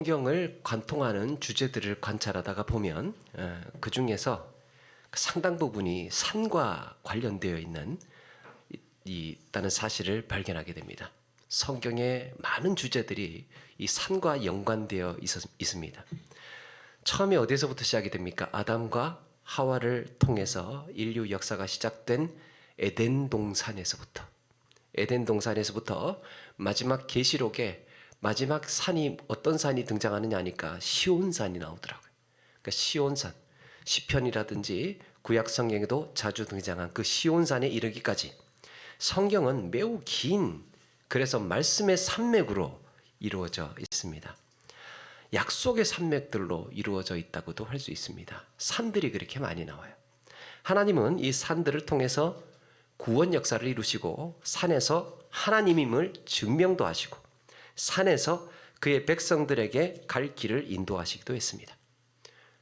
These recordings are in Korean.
성경을 관통하는 주제들을 관찰하다가 보면 그 중에서 상당 부분이 산과 관련되어 있다는 사실을 발견하게 됩니다. 성경의 많은 주제들이 이 산과 연관되어 있습니다. 처음에 어디서부터 시작이 됩니까? 아담과 하와를 통해서 인류 역사가 시작된 에덴 동산에서부터 마지막 계시록에 마지막 산이 어떤 산이 등장하느냐 하니까 시온산이 나오더라고요. 그러니까 시온산, 시편이라든지 구약 성경에도 자주 등장한 그 시온산에 이르기까지 성경은 매우 긴, 그래서 말씀의 산맥으로 이루어져 있습니다. 약속의 산맥들로 이루어져 있다고도 할 수 있습니다. 산들이 그렇게 많이 나와요. 하나님은 이 산들을 통해서 구원 역사를 이루시고 산에서 하나님임을 증명도 하시고 산에서 그의 백성들에게 갈 길을 인도하시기도 했습니다.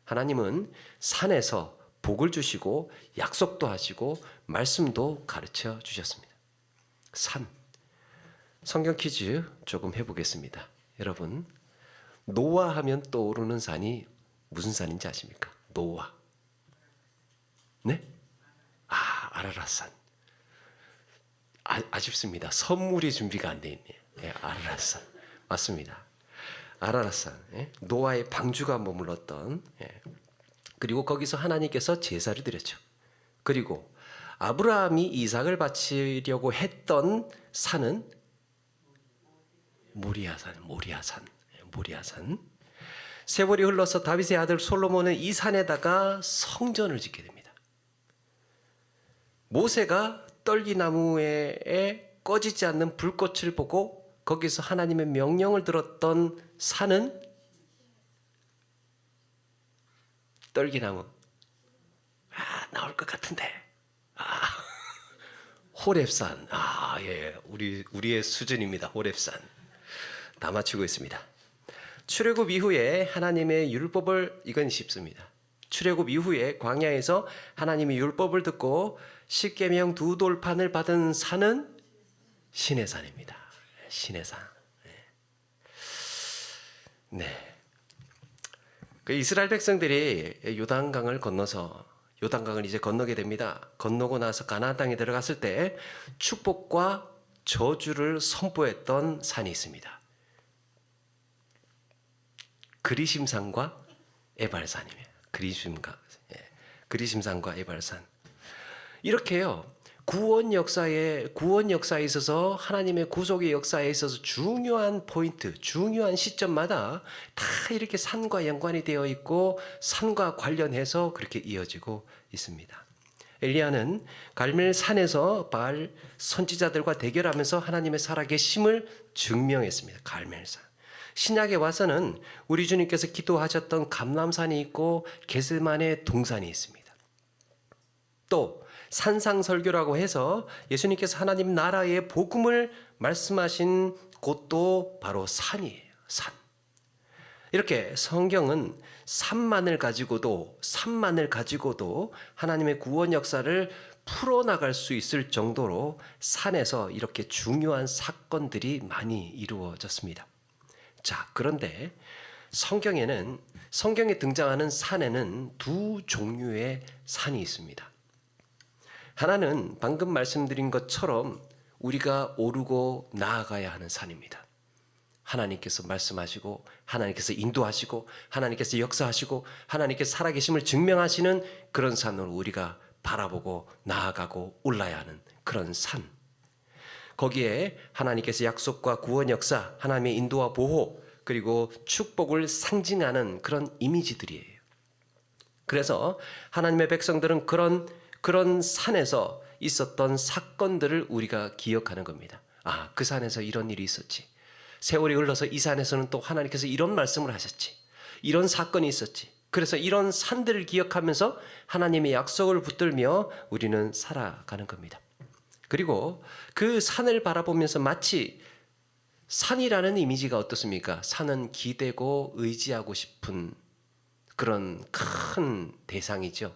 하나님은 산에서 복을 주시고 약속도 하시고 말씀도 가르쳐 주셨습니다. 산. 성경 퀴즈 조금 해보겠습니다. 여러분, 노아 하면 떠오르는 산이 무슨 산인지 아십니까? 노아. 네? 아라랏산. 아쉽습니다. 선물이 준비가 안 돼 있네요. 아라랏산. 맞습니다. 아라랏산. 노아의 방주가 머물렀던, 그리고 거기서 하나님께서 제사를 드렸죠. 그리고 아브라함이 이삭을 바치려고 했던 산은 모리아산. 세월이 흘러서 다윗의 아들 솔로몬은 이 산에다가 성전을 짓게 됩니다. 모세가 떨기나무에 꺼지지 않는 불꽃을 보고 거기서 하나님의 명령을 들었던 산은 떨기나무. 나올 것 같은데. 호렙산. 예, 우리의 수준입니다. 호렙산. 다 맞추고 있습니다. 출애굽 이후에 하나님의 율법을, 이건 쉽습니다. 출애굽 이후에 광야에서 하나님의 율법을 듣고 십계명 두 돌판을 받은 산은 시내산입니다. 시내산. 네. 그 이스라엘 백성들이 요단강을 건너서 요단강을 이제 건너게 됩니다. 건너고 나서 가나안 땅에 들어갔을 때 축복과 저주를 선포했던 산이 있습니다. 그리심산과 에발산이에요. 그리심산과 에발산. 이렇게요. 구원 역사에 있어서 하나님의 구속의 역사에 있어서 중요한 포인트, 중요한 시점마다 다 이렇게 산과 연관이 되어 있고 산과 관련해서 그렇게 이어지고 있습니다. 엘리야는 갈멜산에서 바알 선지자들과 대결하면서 하나님의 살아계심을 증명했습니다. 갈멜산. 신약에 와서는 우리 주님께서 기도하셨던 감람산이 있고 게세마네 동산이 있습니다. 또 산상설교라고 해서 예수님께서 하나님 나라의 복음을 말씀하신 곳도 바로 산이에요. 산. 이렇게 성경은 산만을 가지고도 하나님의 구원 역사를 풀어나갈 수 있을 정도로 산에서 이렇게 중요한 사건들이 많이 이루어졌습니다. 자, 그런데 성경에 등장하는 산에는 두 종류의 산이 있습니다. 하나는 방금 말씀드린 것처럼 우리가 오르고 나아가야 하는 산입니다. 하나님께서 말씀하시고 하나님께서 인도하시고 하나님께서 역사하시고 하나님께서 살아계심을 증명하시는 그런 산으로 우리가 바라보고 나아가고 올라야 하는 그런 산. 거기에 하나님께서 약속과 구원 역사, 하나님의 인도와 보호, 그리고 축복을 상징하는 그런 이미지들이에요. 그래서 하나님의 백성들은 그런 산에서 있었던 사건들을 우리가 기억하는 겁니다. 그 산에서 이런 일이 있었지. 세월이 흘러서 이 산에서는 또 하나님께서 이런 말씀을 하셨지. 이런 사건이 있었지. 그래서 이런 산들을 기억하면서 하나님의 약속을 붙들며 우리는 살아가는 겁니다. 그리고 그 산을 바라보면서 마치 산이라는 이미지가 어떻습니까? 산은 기대고 의지하고 싶은 그런 큰 대상이죠.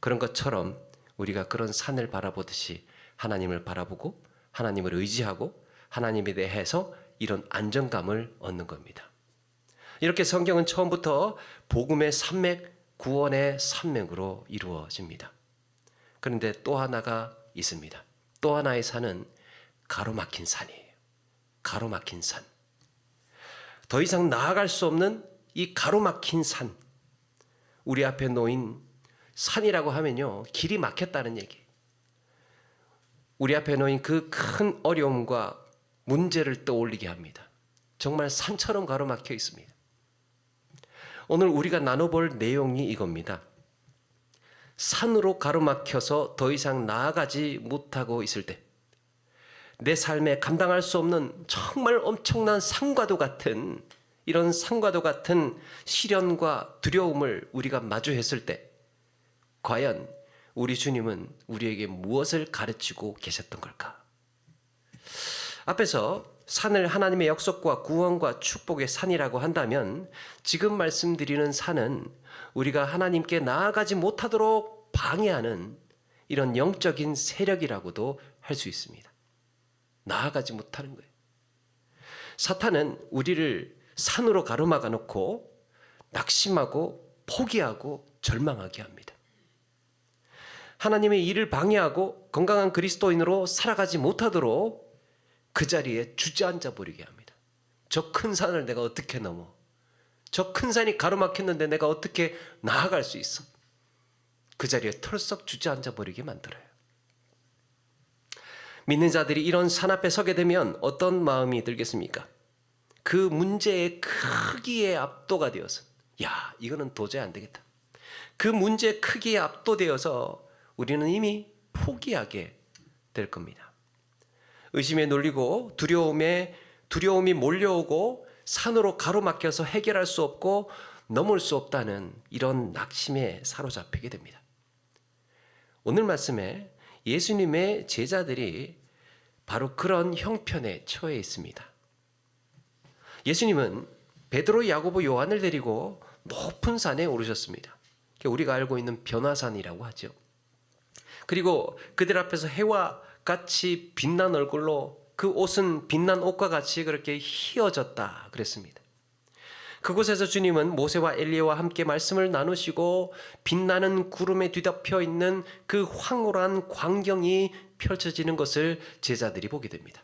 그런 것처럼 우리가 그런 산을 바라보듯이 하나님을 바라보고 하나님을 의지하고 하나님에 대해서 이런 안정감을 얻는 겁니다. 이렇게 성경은 처음부터 복음의 산맥, 구원의 산맥으로 이루어집니다. 그런데 또 하나가 있습니다. 또 하나의 산은 가로막힌 산이에요. 가로막힌 산. 더 이상 나아갈 수 없는 이 가로막힌 산. 우리 앞에 놓인 산이라고 하면요, 길이 막혔다는 얘기. 우리 앞에 놓인 그 큰 어려움과 문제를 떠올리게 합니다. 정말 산처럼 가로막혀 있습니다. 오늘 우리가 나눠볼 내용이 이겁니다. 산으로 가로막혀서 더 이상 나아가지 못하고 있을 때, 내 삶에 감당할 수 없는 정말 엄청난 산과도 같은, 이런 산과도 같은 시련과 두려움을 우리가 마주했을 때, 과연 우리 주님은 우리에게 무엇을 가르치고 계셨던 걸까? 앞에서 산을 하나님의 약속과 구원과 축복의 산이라고 한다면, 지금 말씀드리는 산은 우리가 하나님께 나아가지 못하도록 방해하는 이런 영적인 세력이라고도 할 수 있습니다. 나아가지 못하는 거예요. 사탄은 우리를 산으로 가로막아 놓고 낙심하고 포기하고 절망하게 합니다. 하나님의 일을 방해하고 건강한 그리스도인으로 살아가지 못하도록 그 자리에 주저앉아 버리게 합니다. 저 큰 산을 내가 어떻게 넘어? 저 큰 산이 가로막혔는데 내가 어떻게 나아갈 수 있어? 그 자리에 털썩 주저앉아 버리게 만들어요. 믿는 자들이 이런 산 앞에 서게 되면 어떤 마음이 들겠습니까? 그 문제의 크기에 압도가 되어서, 야, 이거는 도저히 안 되겠다. 그 문제의 크기에 압도되어서 우리는 이미 포기하게 될 겁니다. 의심에 눌리고 두려움이 몰려오고 산으로 가로막혀서 해결할 수 없고 넘을 수 없다는 이런 낙심에 사로잡히게 됩니다. 오늘 말씀에 예수님의 제자들이 바로 그런 형편에 처해 있습니다. 예수님은 베드로, 야고보, 요한을 데리고 높은 산에 오르셨습니다. 우리가 알고 있는 변화산이라고 하죠. 그리고 그들 앞에서 해와 같이 빛난 얼굴로, 그 옷은 빛난 옷과 같이 그렇게 휘어졌다 그랬습니다. 그곳에서 주님은 모세와 엘리야와 함께 말씀을 나누시고 빛나는 구름에 뒤덮여 있는 그 황홀한 광경이 펼쳐지는 것을 제자들이 보게 됩니다.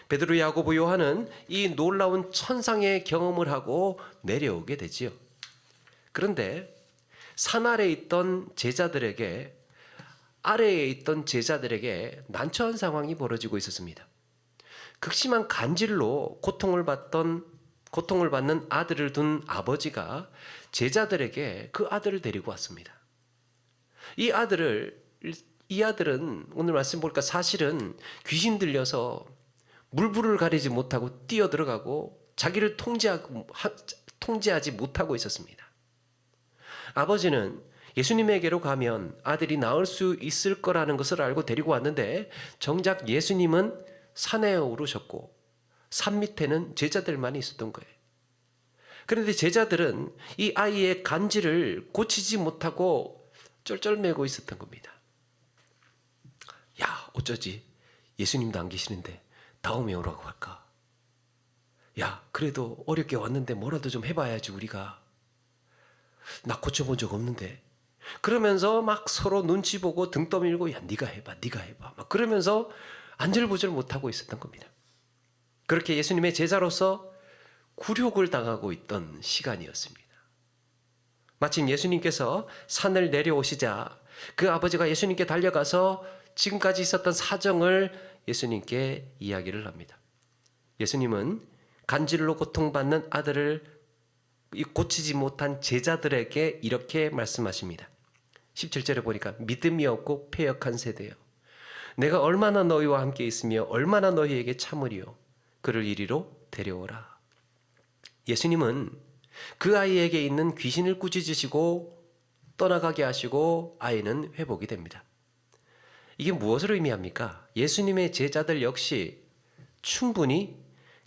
베드로, 야고보, 요한은 이 놀라운 천상의 경험을 하고 내려오게 되지요. 그런데 산 아래에 있던 제자들에게, 아래에 있던 제자들에게 난처한 상황이 벌어지고 있었습니다. 극심한 간질로 고통을 받는 아들을 둔 아버지가 제자들에게 그 아들을 데리고 왔습니다. 이 아들은 오늘 말씀 보니까 사실은 귀신 들려서 물불을 가리지 못하고 뛰어들어가고 자기를 통제하지 못하고 있었습니다. 아버지는 예수님에게로 가면 아들이 나을 수 있을 거라는 것을 알고 데리고 왔는데, 정작 예수님은 산에 오르셨고 산 밑에는 제자들만 있었던 거예요. 그런데 제자들은 이 아이의 간질을 고치지 못하고 쩔쩔매고 있었던 겁니다. 야, 어쩌지? 예수님도 안 계시는데 다음에 오라고 할까? 야, 그래도 어렵게 왔는데 뭐라도 좀 해봐야지 우리가. 나 고쳐본 적 없는데. 그러면서 막 서로 눈치 보고 등 떠밀고, 야, 네가 해봐. 막 그러면서 안절부절 못하고 있었던 겁니다. 그렇게 예수님의 제자로서 굴욕을 당하고 있던 시간이었습니다. 마침 예수님께서 산을 내려오시자 그 아버지가 예수님께 달려가서 지금까지 있었던 사정을 예수님께 이야기를 합니다. 예수님은 간질로 고통받는 아들을 고치지 못한 제자들에게 이렇게 말씀하십니다. 17절에 보니까 믿음이 없고 패역한 세대여, 내가 얼마나 너희와 함께 있으며 얼마나 너희에게 참으리요, 그를 이리로 데려오라. 예수님은 그 아이에게 있는 귀신을 꾸짖으시고 떠나가게 하시고 아이는 회복이 됩니다. 이게 무엇을 의미합니까? 예수님의 제자들 역시 충분히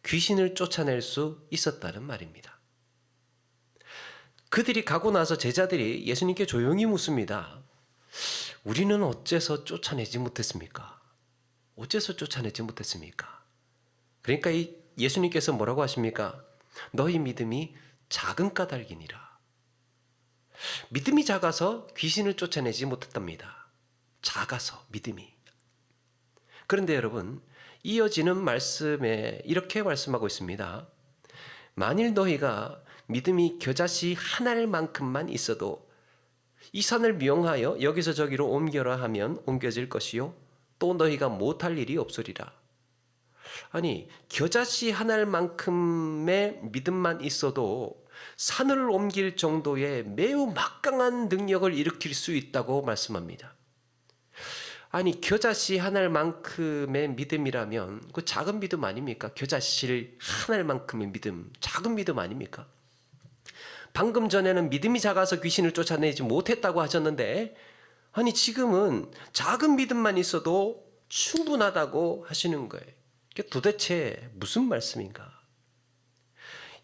귀신을 쫓아낼 수 있었다는 말입니다. 그들이 가고 나서 제자들이 예수님께 조용히 묻습니다. 우리는 어째서 쫓아내지 못했습니까? 어째서 쫓아내지 못했습니까? 그러니까 예수님께서 뭐라고 하십니까? 너희 믿음이 작은 까닭이니라. 믿음이 작아서 귀신을 쫓아내지 못했답니다. 작아서 믿음이. 그런데 여러분, 이어지는 말씀에 이렇게 말씀하고 있습니다. 만일 너희가 믿음이 겨자씨 한 알만큼만 있어도 이 산을 명하여 여기서 저기로 옮겨라 하면 옮겨질 것이요 또 너희가 못할 일이 없으리라. 아니, 겨자씨 한 알만큼의 믿음만 있어도 산을 옮길 정도의 매우 막강한 능력을 일으킬 수 있다고 말씀합니다. 아니, 겨자씨 한 알만큼의 믿음이라면 그 작은 믿음 아닙니까? 겨자씨 한 알만큼의 믿음, 작은 믿음 아닙니까? 방금 전에는 믿음이 작아서 귀신을 쫓아내지 못했다고 하셨는데, 아니 지금은 작은 믿음만 있어도 충분하다고 하시는 거예요. 이게 도대체 무슨 말씀인가?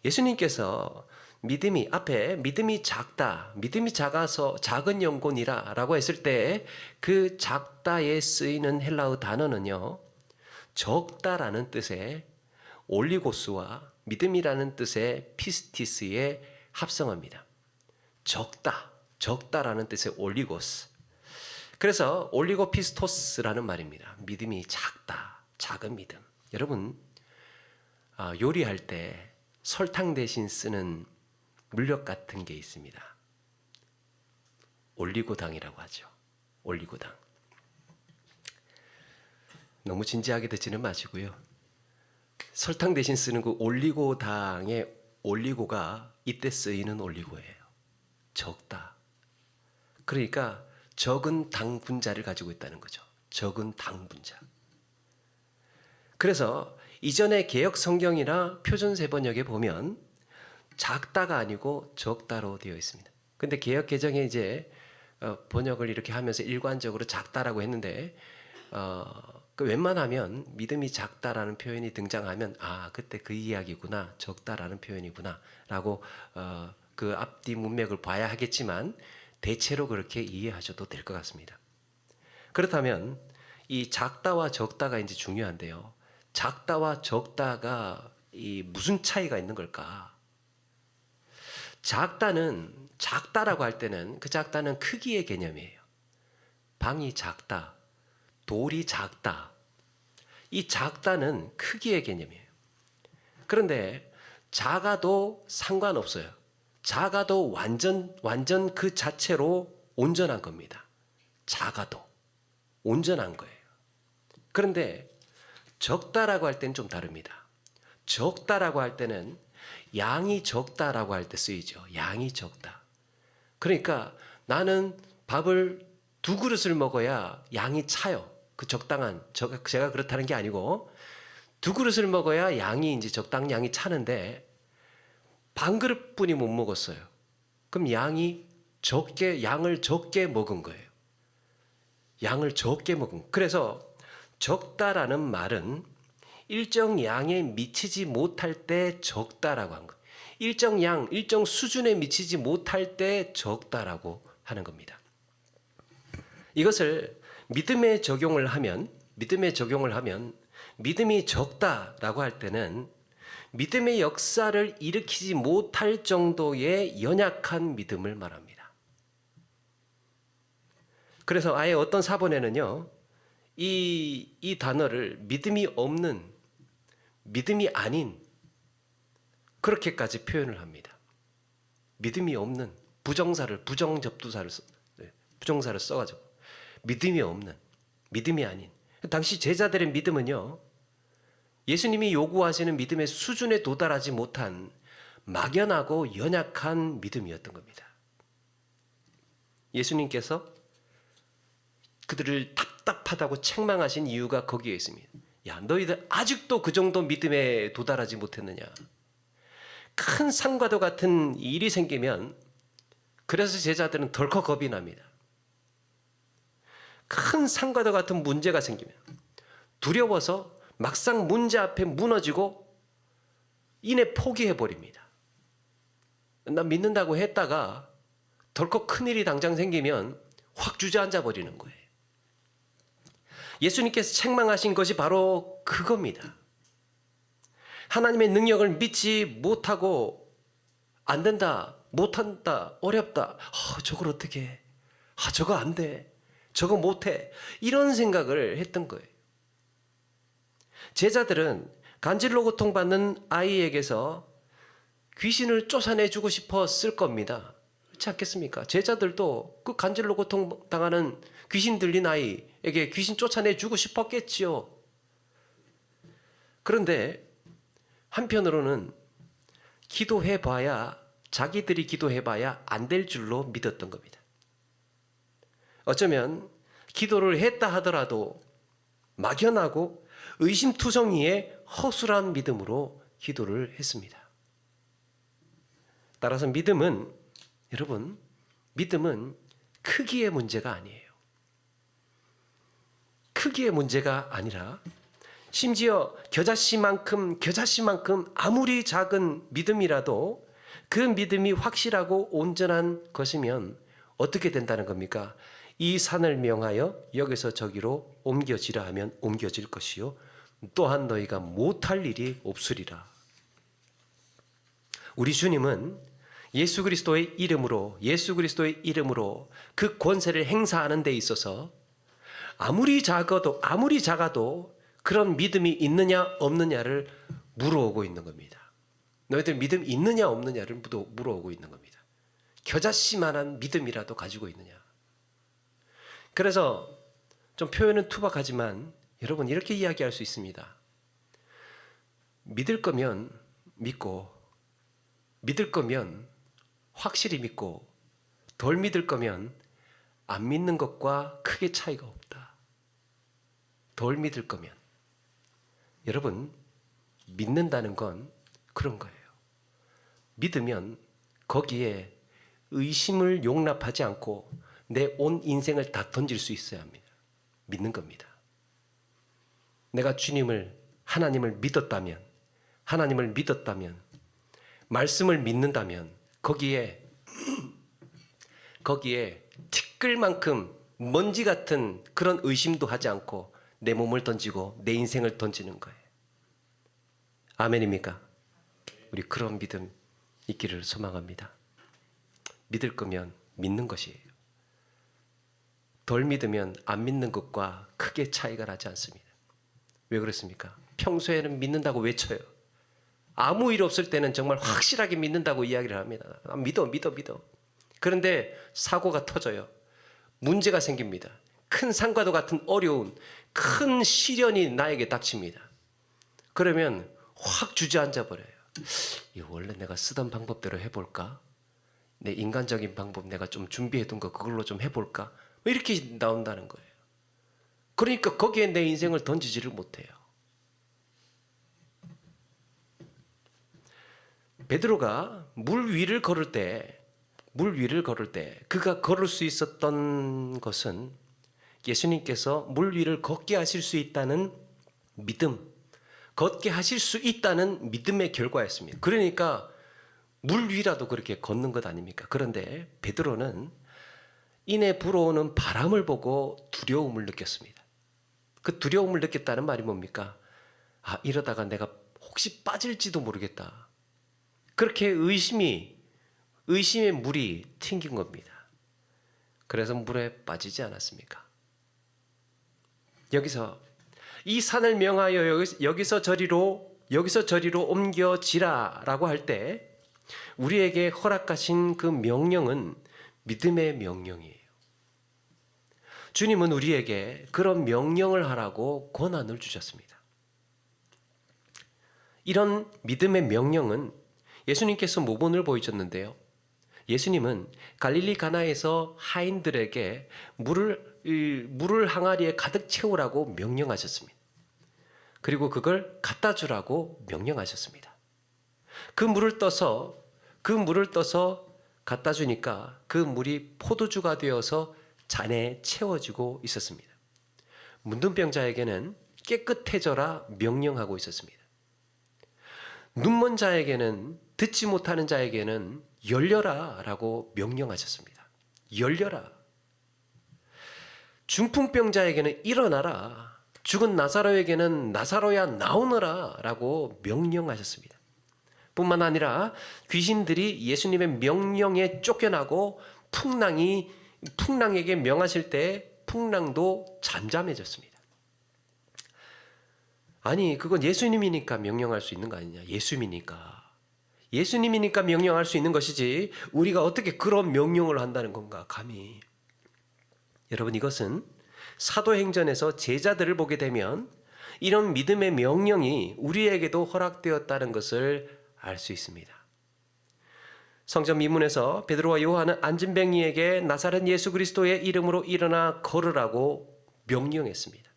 예수님께서 앞에 믿음이 작다, 믿음이 작아서 작은 영혼이라 라고 했을 때 그 작다에 쓰이는 헬라어 단어는요, 적다라는 뜻의 올리고스와 믿음이라는 뜻의 피스티스의 합성어입니다. 적다라는 뜻의 올리고스. 그래서 올리고피스토스라는 말입니다. 믿음이 작다, 작은 믿음. 여러분, 요리할 때 설탕 대신 쓰는 물엿 같은 게 있습니다. 올리고당이라고 하죠. 올리고당. 너무 진지하게 듣지는 마시고요. 설탕 대신 쓰는 그 올리고당의 올리고가 이때 쓰이는 올리고예요. 적다. 그러니까 적은 당 분자를 가지고 있다는 거죠. 적은 당 분자. 그래서 이전의 개역 성경이나 표준 세번역에 보면 작다가 아니고 적다로 되어 있습니다. 근데 개역 개정에 이제 번역을 이렇게 하면서 일관적으로 작다라고 했는데 그 웬만하면 믿음이 작다라는 표현이 등장하면 그때 그 이야기구나, 적다라는 표현이구나 라고 그 앞뒤 문맥을 봐야 하겠지만 대체로 그렇게 이해하셔도 될 것 같습니다. 그렇다면 이 작다와 적다가 이제 중요한데요. 작다와 적다가 이 무슨 차이가 있는 걸까? 작다라고 할 때는 그 작다는 크기의 개념이에요. 방이 작다, 돌이 작다. 이 작다는 크기의 개념이에요. 그런데 작아도 상관없어요. 작아도 완전 그 자체로 온전한 겁니다. 작아도 온전한 거예요. 그런데 적다라고 할 때는 좀 다릅니다. 적다라고 할 때는 양이 적다라고 할 때 쓰이죠. 양이 적다. 그러니까 나는 밥을 2그릇을 먹어야 양이 차요. 그 적당한, 제가 그렇다는 게 아니고 2그릇을 먹어야 양이 이제 적당한 양이 차는데 반 그릇뿐이 못 먹었어요. 그럼 양을 적게 먹은 거예요. 양을 적게 먹은. 그래서 적다라는 말은 일정 양에 미치지 못할 때 적다라고 한 거예요. 일정 수준에 미치지 못할 때 적다라고 하는 겁니다. 이것을 믿음에 적용을 하면 믿음이 적다라고 할 때는 믿음의 역사를 일으키지 못할 정도의 연약한 믿음을 말합니다. 그래서 아예 어떤 사본에는요, 이 단어를 믿음이 없는, 믿음이 아닌 그렇게까지 표현을 합니다. 믿음이 없는 부정접두사를 써가지고 믿음이 없는, 믿음이 아닌. 당시 제자들의 믿음은요, 예수님이 요구하시는 믿음의 수준에 도달하지 못한 막연하고 연약한 믿음이었던 겁니다. 예수님께서 그들을 답답하다고 책망하신 이유가 거기에 있습니다. 야, 너희들 아직도 그 정도 믿음에 도달하지 못했느냐. 큰 산과도 같은 일이 생기면 그래서 제자들은 덜컥 겁이 납니다. 큰 산과도 같은 문제가 생기면 두려워서 막상 문제 앞에 무너지고 이내 포기해버립니다. 나 믿는다고 했다가 덜컥 큰일이 당장 생기면 확 주저앉아 버리는 거예요. 예수님께서 책망하신 것이 바로 그겁니다. 하나님의 능력을 믿지 못하고 안 된다, 못한다, 어렵다, 저걸 어떻게 해? 저거 안 돼, 저거 못해, 이런 생각을 했던 거예요. 제자들은 간질로 고통받는 아이에게서 귀신을 쫓아내주고 싶었을 겁니다. 그렇지 않겠습니까? 제자들도 그 간질로 고통당하는 귀신 들린 아이에게 귀신 쫓아내주고 싶었겠지요. 그런데 한편으로는 자기들이 기도해봐야 안 될 줄로 믿었던 겁니다. 어쩌면 기도를 했다 하더라도 막연하고 의심투성이의 허술한 믿음으로 기도를 했습니다. 따라서 여러분, 믿음은 크기의 문제가 아니에요. 크기의 문제가 아니라 심지어 겨자씨만큼 아무리 작은 믿음이라도 그 믿음이 확실하고 온전한 것이면 어떻게 된다는 겁니까? 이 산을 명하여 여기서 저기로 옮겨지라 하면 옮겨질 것이요 또한 너희가 못할 일이 없으리라. 우리 주님은 예수 그리스도의 이름으로 그 권세를 행사하는 데 있어서 아무리 작아도 그런 믿음이 있느냐 없느냐를 물어오고 있는 겁니다. 너희들 믿음 있느냐 없느냐를 물어오고 있는 겁니다. 겨자씨만한 믿음이라도 가지고 있느냐. 그래서 좀 표현은 투박하지만 여러분 이렇게 이야기할 수 있습니다. 믿을 거면 믿고, 믿을 거면 확실히 믿고, 덜 믿을 거면 안 믿는 것과 크게 차이가 없다. 덜 믿을 거면. 여러분, 믿는다는 건 그런 거예요. 믿으면 거기에 의심을 용납하지 않고 내 온 인생을 다 던질 수 있어야 합니다. 믿는 겁니다. 내가 하나님을 믿었다면, 말씀을 믿는다면 거기에 티끌만큼 먼지 같은 그런 의심도 하지 않고 내 몸을 던지고 내 인생을 던지는 거예요. 아멘입니까? 우리 그런 믿음 있기를 소망합니다. 믿을 거면 믿는 것이에요. 덜 믿으면 안 믿는 것과 크게 차이가 나지 않습니다. 왜 그렇습니까? 평소에는 믿는다고 외쳐요. 아무 일 없을 때는 정말 확실하게 믿는다고 이야기를 합니다. 믿어. 그런데 사고가 터져요. 문제가 생깁니다. 큰 산과도 같은 어려운 큰 시련이 나에게 닥칩니다. 그러면 확 주저앉아 버려요. 원래 내가 쓰던 방법대로 해볼까? 내 인간적인 방법 내가 좀 준비해둔 거 그걸로 좀 해볼까? 이렇게 나온다는 거예요. 그러니까 거기에 내 인생을 던지지를 못해요. 베드로가 물 위를 걸을 때 그가 걸을 수 있었던 것은 예수님께서 물 위를 걷게 하실 수 있다는 믿음, 걷게 하실 수 있다는 믿음의 결과였습니다. 그러니까 물 위라도 그렇게 걷는 것 아닙니까? 그런데 베드로는 이내 불어오는 바람을 보고 두려움을 느꼈습니다. 그 두려움을 느꼈다는 말이 뭡니까? 이러다가 내가 혹시 빠질지도 모르겠다. 그렇게 의심의 물이 튕긴 겁니다. 그래서 물에 빠지지 않았습니까? 여기서 이 산을 명하여 여기서 저리로 옮겨지라라고 할 때 우리에게 허락하신 그 명령은 믿음의 명령이에요. 주님은 우리에게 그런 명령을 하라고 권한을 주셨습니다. 이런 믿음의 명령은 예수님께서 모본을 보여줬는데요. 예수님은 갈릴리 가나에서 하인들에게 물을 항아리에 가득 채우라고 명령하셨습니다. 그리고 그걸 갖다 주라고 명령하셨습니다. 그 물을 떠서 갖다 주니까 그 물이 포도주가 되어서 잔에 채워지고 있었습니다. 문둥병자에게는 깨끗해져라 명령하고 있었습니다. 눈먼 자에게는, 듣지 못하는 자에게는 열려라 라고 명령하셨습니다. 열려라. 중풍병자에게는 일어나라, 죽은 나사로에게는 나사로야 나오너라 라고 명령하셨습니다. 뿐만 아니라 귀신들이 예수님의 명령에 쫓겨나고 풍랑에게 명하실 때 풍랑도 잠잠해졌습니다. 아니, 그건 예수님이니까 명령할 수 있는 거 아니냐? 예수님이니까 명령할 수 있는 것이지 우리가 어떻게 그런 명령을 한다는 건가? 감히. 여러분, 이것은 사도행전에서 제자들을 보게 되면 이런 믿음의 명령이 우리에게도 허락되었다는 것을 알 수 있습니다. 성전 미문에서 베드로와 요한은 안진뱅이에게 나사렛 예수 그리스도의 이름으로 일어나 걸으라고 명령했습니다.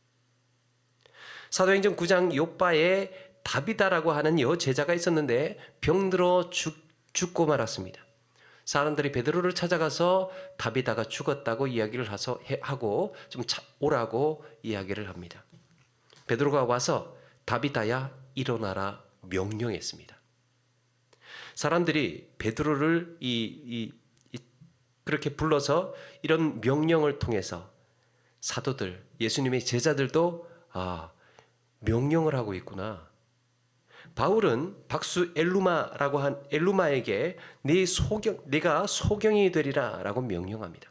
사도행전 9장 요바에 다비다라고 하는 여제자가 있었는데 병들어 죽고 말았습니다. 사람들이 베드로를 찾아가서 다비다가 죽었다고 이야기를 하고 좀 오라고 이야기를 합니다. 베드로가 와서 다비다야 일어나라 명령했습니다. 사람들이 베드로를 그렇게 불러서 이런 명령을 통해서 사도들, 예수님의 제자들도 명령을 하고 있구나. 바울은 박수 엘루마라고 한 엘루마에게 네가 소경이 되리라라고 명령합니다.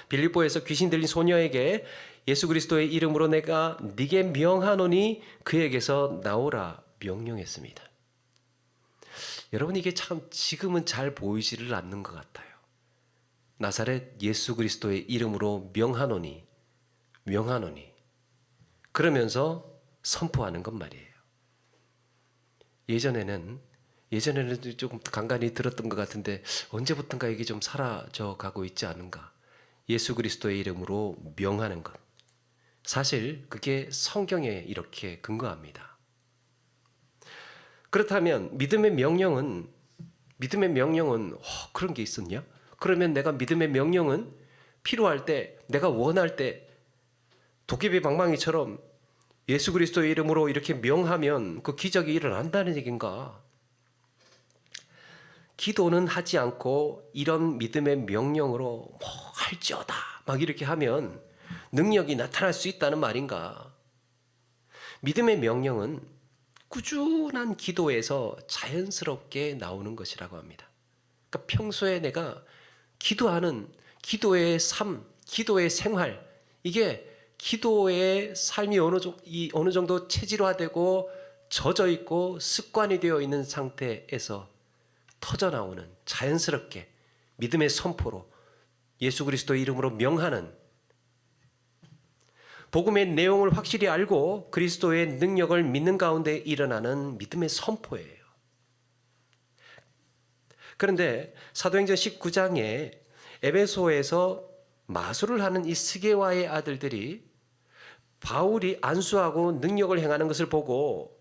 빌립보에서 귀신 들린 소녀에게 예수 그리스도의 이름으로 내가 네게 명하노니 그에게서 나오라 명령했습니다. 여러분, 이게 참 지금은 잘 보이지를 않는 것 같아요. 나사렛 예수 그리스도의 이름으로 명하노니 그러면서 선포하는 것 말이에요. 예전에는 조금 간간히 들었던 것 같은데 언제부턴가 이게 좀 사라져 가고 있지 않은가. 예수 그리스도의 이름으로 명하는 것. 사실 그게 성경에 이렇게 근거합니다. 그렇다면 믿음의 명령은 그런 게 있었냐? 그러면 내가 믿음의 명령은 필요할 때, 내가 원할 때 도깨비 방망이처럼 예수 그리스도의 이름으로 이렇게 명하면 그 기적이 일어난다는 얘기인가? 기도는 하지 않고 이런 믿음의 명령으로 할지어다 막 이렇게 하면 능력이 나타날 수 있다는 말인가? 믿음의 명령은 꾸준한 기도에서 자연스럽게 나오는 것이라고 합니다. 그러니까 평소에 내가 기도하는 기도의 삶, 기도의 생활, 이게 기도의 삶이 어느 정도 체질화되고 젖어 있고 습관이 되어 있는 상태에서 터져 나오는 자연스럽게 믿음의 선포로 예수 그리스도의 이름으로 명하는 복음의 내용을 확실히 알고 그리스도의 능력을 믿는 가운데 일어나는 믿음의 선포예요. 그런데 사도행전 19장에 에베소에서 마술을 하는 이 스게와의 아들들이 바울이 안수하고 능력을 행하는 것을 보고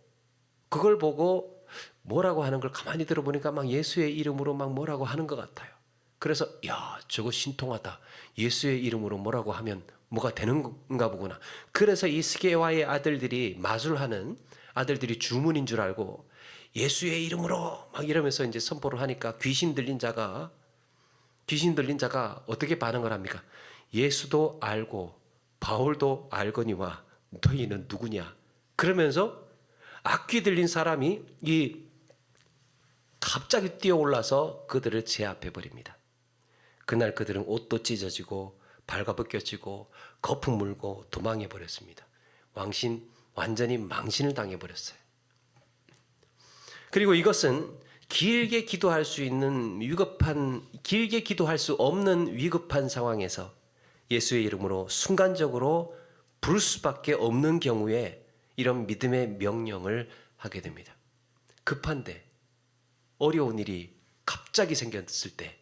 그걸 보고 뭐라고 하는 걸 가만히 들어보니까 막 예수의 이름으로 막 뭐라고 하는 것 같아요. 그래서 야, 저거 신통하다. 예수의 이름으로 뭐라고 하면 뭐가 되는가 보구나. 그래서 이 스게와의 아들들이 마술하는 아들들이 주문인 줄 알고 예수의 이름으로 막 이러면서 이제 선포를 하니까 귀신 들린 자가 어떻게 반응을 합니까? 예수도 알고 바울도 알거니와 너희는 누구냐? 그러면서 악귀 들린 사람이 갑자기 뛰어올라서 그들을 제압해 버립니다. 그날 그들은 옷도 찢어지고 발가벗겨지고 거품 물고 도망해 버렸습니다. 완전히 망신을 당해 버렸어요. 그리고 이것은 길게 기도할 수 없는 위급한 상황에서 예수의 이름으로 순간적으로 부를 수밖에 없는 경우에 이런 믿음의 명령을 하게 됩니다. 급한데 어려운 일이 갑자기 생겼을 때,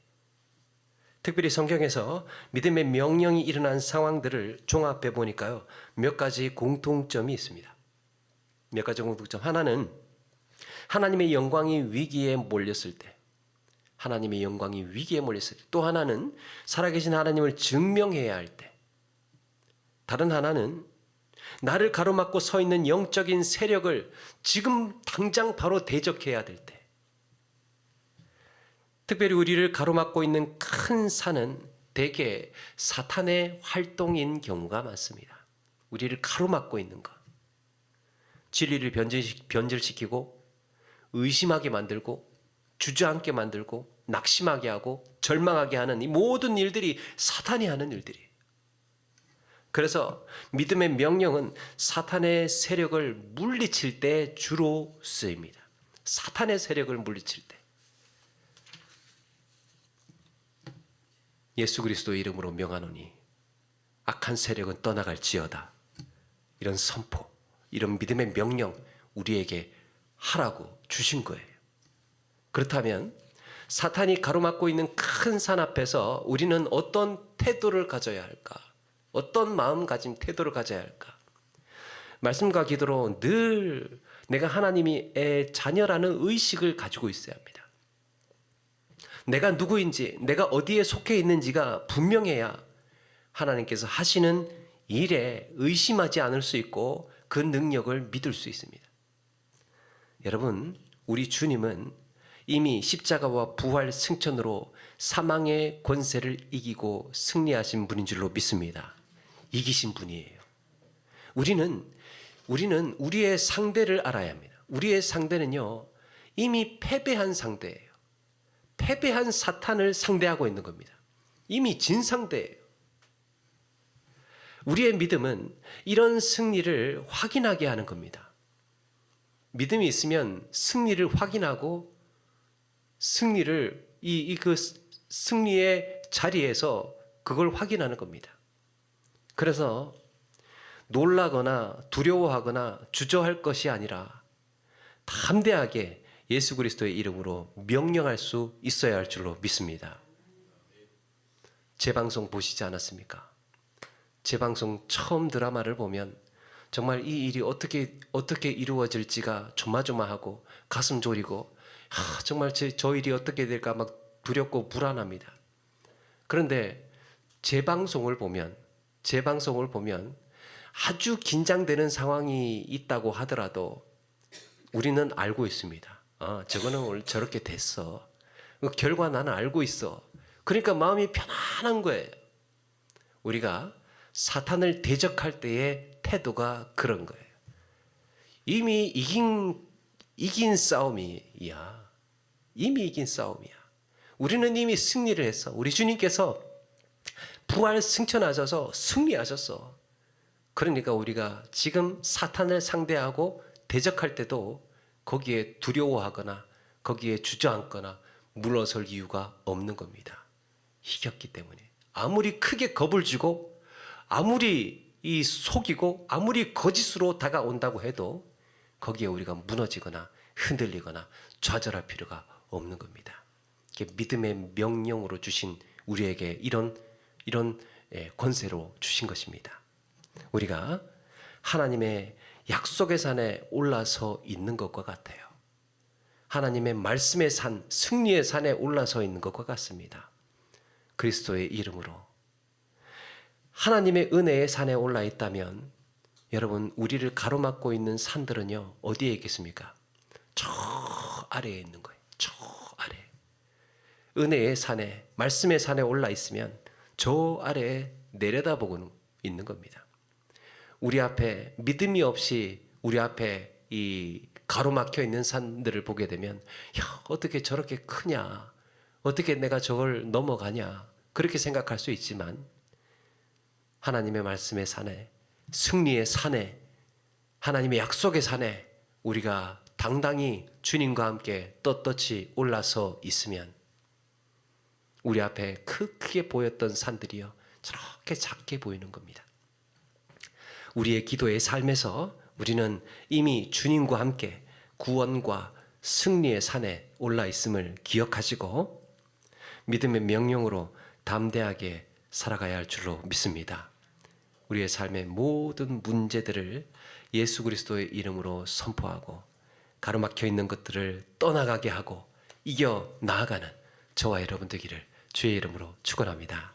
특별히 성경에서 믿음의 명령이 일어난 상황들을 종합해 보니까요, 몇 가지 공통점이 있습니다. 몇 가지 공통점. 하나는 하나님의 영광이 위기에 몰렸을 때, 또 하나는 살아계신 하나님을 증명해야 할 때, 다른 하나는 나를 가로막고 서 있는 영적인 세력을 지금 당장 바로 대적해야 될 때, 특별히 우리를 가로막고 있는 큰 산은 대개 사탄의 활동인 경우가 많습니다. 우리를 가로막고 있는 것, 진리를 변질시키고 의심하게 만들고 주저앉게 만들고 낙심하게 하고 절망하게 하는 이 모든 일들이 사탄이 하는 일들이에요. 그래서 믿음의 명령은 사탄의 세력을 물리칠 때 주로 쓰입니다. 사탄의 세력을 물리칠 때. 예수 그리스도의 이름으로 명하노니 악한 세력은 떠나갈지어다. 이런 선포, 이런 믿음의 명령 우리에게 하라고 주신 거예요. 그렇다면 사탄이 가로막고 있는 큰 산 앞에서 우리는 어떤 태도를 가져야 할까? 어떤 마음가짐, 태도를 가져야 할까? 말씀과 기도로 늘 내가 하나님의 자녀라는 의식을 가지고 있어야 합니다. 내가 누구인지, 내가 어디에 속해 있는지가 분명해야 하나님께서 하시는 일에 의심하지 않을 수 있고 그 능력을 믿을 수 있습니다. 여러분, 우리 주님은 이미 십자가와 부활 승천으로 사망의 권세를 이기고 승리하신 분인 줄로 믿습니다. 이기신 분이에요. 우리는 우리의 상대를 알아야 합니다. 우리의 상대는요, 이미 패배한 상대예요. 패배한 사탄을 상대하고 있는 겁니다. 이미 진 상대예요. 우리의 믿음은 이런 승리를 확인하게 하는 겁니다. 믿음이 있으면 승리를 확인하고 승리를 그 승리의 자리에서 그걸 확인하는 겁니다. 그래서 놀라거나 두려워하거나 주저할 것이 아니라 담대하게 예수 그리스도의 이름으로 명령할 수 있어야 할 줄로 믿습니다. 제 방송 보시지 않았습니까? 제 방송 처음 드라마를 보면 정말 이 일이 어떻게 이루어질지가 조마조마하고 가슴 졸이고 정말 저 일이 어떻게 될까 막 두렵고 불안합니다. 그런데 제 방송을 보면 아주 긴장되는 상황이 있다고 하더라도 우리는 알고 있습니다. 저거는 오늘 저렇게 됐어. 그 결과 나는 알고 있어. 그러니까 마음이 편안한 거예요. 우리가 사탄을 대적할 때의 태도가 그런 거예요. 이미 이긴 싸움이야. 이미 이긴 싸움이야. 우리는 이미 승리를 했어. 우리 주님께서 부활 승천하셔서 승리하셨어. 그러니까 우리가 지금 사탄을 상대하고 대적할 때도 거기에 두려워하거나 거기에 주저앉거나 물러설 이유가 없는 겁니다. 이겼기 때문에. 아무리 크게 겁을 주고 아무리 속이고 아무리 거짓으로 다가온다고 해도 거기에 우리가 무너지거나 흔들리거나 좌절할 필요가 없는 겁니다. 믿음의 명령으로 주신 우리에게 이런 권세로 주신 것입니다. 우리가 하나님의 약속의 산에 올라서 있는 것과 같아요. 하나님의 말씀의 산, 승리의 산에 올라서 있는 것과 같습니다. 그리스도의 이름으로 하나님의 은혜의 산에 올라 있다면 여러분, 우리를 가로막고 있는 산들은요, 어디에 있겠습니까? 저 아래에 있는 거예요. 저 아래. 은혜의 산에, 말씀의 산에 올라 있으면 저 아래에 내려다보고 있는 겁니다. 우리 앞에 믿음이 없이 우리 앞에 이 가로막혀 있는 산들을 보게 되면 어떻게 저렇게 크냐, 어떻게 내가 저걸 넘어가냐, 그렇게 생각할 수 있지만 하나님의 말씀의 산에, 승리의 산에, 하나님의 약속의 산에 우리가 당당히 주님과 함께 떳떳이 올라서 있으면 우리 앞에 크게 보였던 산들이요, 저렇게 작게 보이는 겁니다. 우리의 기도의 삶에서 우리는 이미 주님과 함께 구원과 승리의 산에 올라 있음을 기억하시고 믿음의 명령으로 담대하게 살아가야 할 줄로 믿습니다. 우리의 삶의 모든 문제들을 예수 그리스도의 이름으로 선포하고 가로막혀 있는 것들을 떠나가게 하고 이겨 나아가는 저와 여러분 되기를 주의 이름으로 축원합니다.